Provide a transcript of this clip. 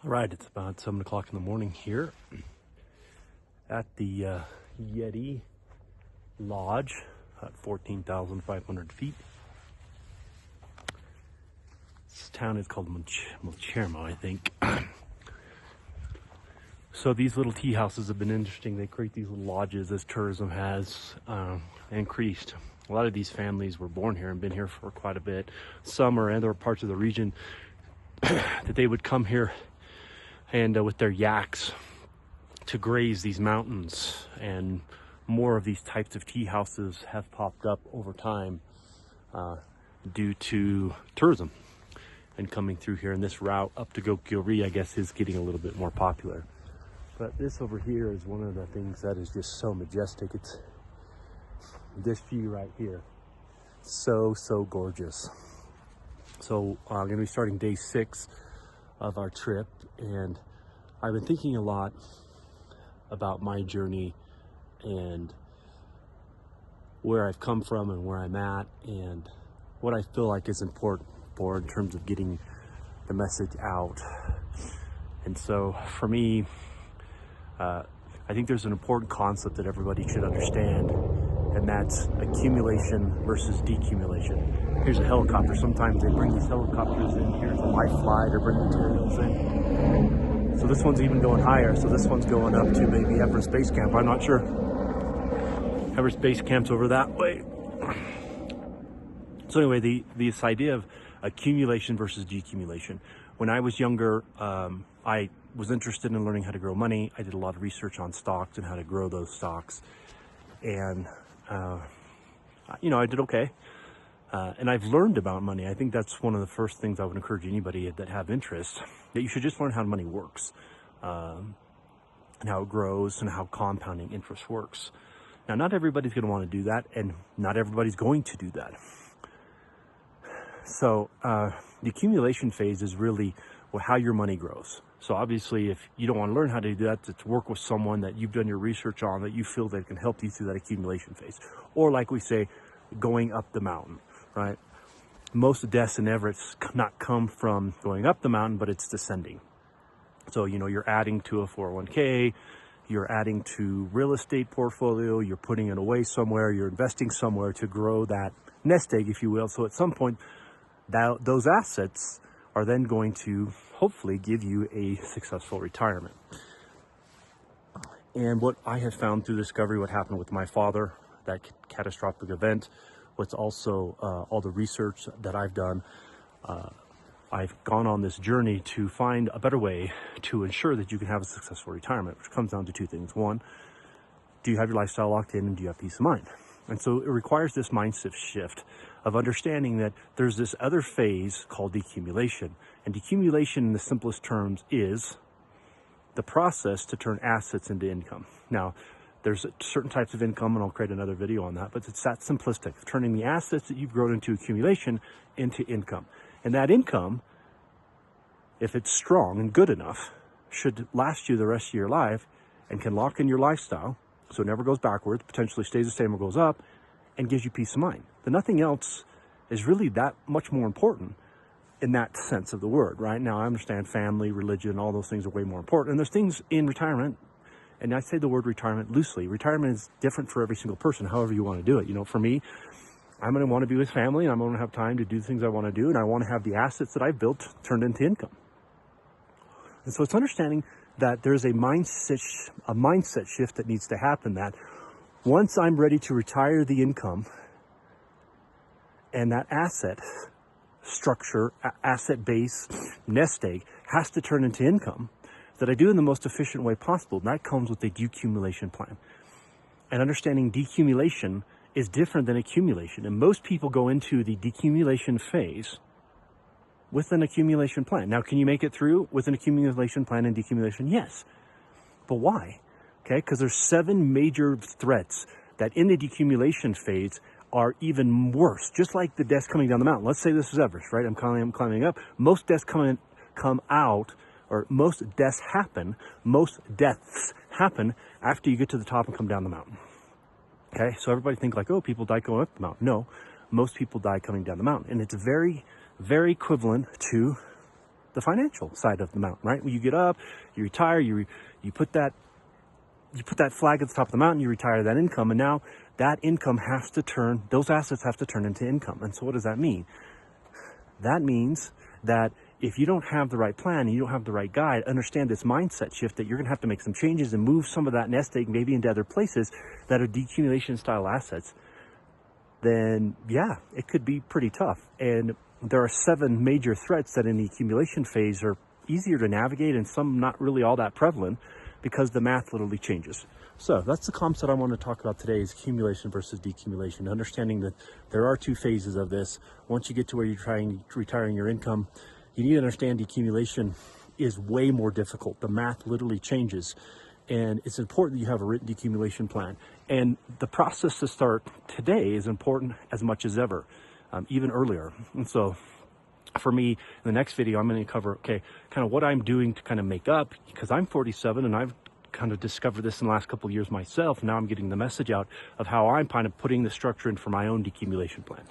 All right, it's about 7 o'clock in the morning here at the Yeti Lodge at 14,500 feet. This town is called Mochermo, I think. So these little tea houses have been interesting. They create these little lodges as tourism has increased. A lot of these families were born here and been here for quite a bit. Some are in other parts of the region that they would come here and with their yaks to graze these mountains, and more of these types of tea houses have popped up over time due to tourism and coming through here. And this route up to Gokyo-ri, I guess, is getting a little bit more popular. But this over here is one of the things that is just so majestic. It's this view right here. So gorgeous. So I'm gonna be starting day 6 of our trip, and I've been thinking a lot about my journey and where I've come from and where I'm at and what I feel like is important for in terms of getting the message out. And so for me, I think there's an important concept that everybody should understand, and that's accumulation versus decumulation. Here's a helicopter. Sometimes they bring these helicopters in. Here's a life flight or bring materials in. So this one's even going higher. So this one's going up to maybe Everest Base Camp. I'm not sure. Everest Base Camp's over that way. So anyway, this idea of accumulation versus decumulation. When I was younger, I was interested in learning how to grow money. I did a lot of research on stocks and how to grow those stocks. And, I did okay. And I've learned about money. I think that's one of the first things I would encourage anybody that have interest, that you should just learn how money works, and how it grows and how compounding interest works. Now, not everybody's going to want to do that, and not everybody's going to do that. So the accumulation phase is really how your money grows. So obviously, if you don't want to learn how to do that, to work with someone that you've done your research on, that you feel that can help you through that accumulation phase. Or like we say, going up the mountain, right? Most deaths in Everest not come from going up the mountain, but it's descending. So, you're adding to a 401k, you're adding to real estate portfolio, you're putting it away somewhere, you're investing somewhere to grow that nest egg, if you will. So at some point, those assets are then going to hopefully give you a successful retirement. And what I have found through discovery, what happened with my father, that catastrophic event, what's also all the research that I've done, I've gone on this journey to find a better way to ensure that you can have a successful retirement, which comes down to 2 things. One, do you have your lifestyle locked in, and do you have peace of mind? And so it requires this mindset shift of understanding that there's this other phase called decumulation. And decumulation, in the simplest terms, is the process to turn assets into income. Now, there's certain types of income, and I'll create another video on that, but it's that simplistic, turning the assets that you've grown into accumulation into income. And that income, if it's strong and good enough, should last you the rest of your life and can lock in your lifestyle, so it never goes backwards, potentially stays the same or goes up, and gives you peace of mind. Then nothing else is really that much more important in that sense of the word, right? Now, I understand family, religion, all those things are way more important. And there's things in retirement, and I say the word retirement loosely. Retirement is different for every single person, however you want to do it. For me, I'm going to want to be with family, and I'm going to have time to do things I want to do, and I want to have the assets that I've built turned into income. And so it's understanding that there's a mindset shift that needs to happen, that once I'm ready to retire the income and that asset structure, asset base, nest egg has to turn into income, that I do in the most efficient way possible. And that comes with a decumulation plan. And understanding decumulation is different than accumulation. And most people go into the decumulation phase with an accumulation plan. Now, can you make it through with an accumulation plan and decumulation? Yes. But why? Okay, because there's 7 major threats that in the decumulation phase are even worse. Just like the deaths coming down the mountain. Let's say this is Everest, right? I'm climbing up. Most deaths come out, or most deaths happen after you get to the top and come down the mountain. Okay, so everybody think like, oh, people die going up the mountain. No, most people die coming down the mountain. And it's very, very equivalent to the financial side of the mountain, right? When you get up, you retire, you put that flag at the top of the mountain, you retire that income, and now that income has to turn, those assets have to turn into income. And so what does that mean? That means that if you don't have the right plan and you don't have the right guide, understand this mindset shift that you're going to have to make some changes and move some of that nest egg maybe into other places that are decumulation style assets, then yeah, it could be pretty tough. And there are 7 major threats that in the accumulation phase are easier to navigate and some not really all that prevalent because the math literally changes. So that's the concept I want to talk about today, is accumulation versus decumulation, understanding that there are 2 phases of this. Once you get to where you're retiring your income, you need to understand decumulation is way more difficult. The math literally changes, and it's important that you have a written decumulation plan. And the process to start today is important as much as ever, even earlier. And so for me, in the next video, I'm going to cover, okay, kind of what I'm doing to kind of make up, because I'm 47 and I've kind of discovered this in the last couple of years myself. Now I'm getting the message out of how I'm kind of putting the structure in for my own decumulation plan.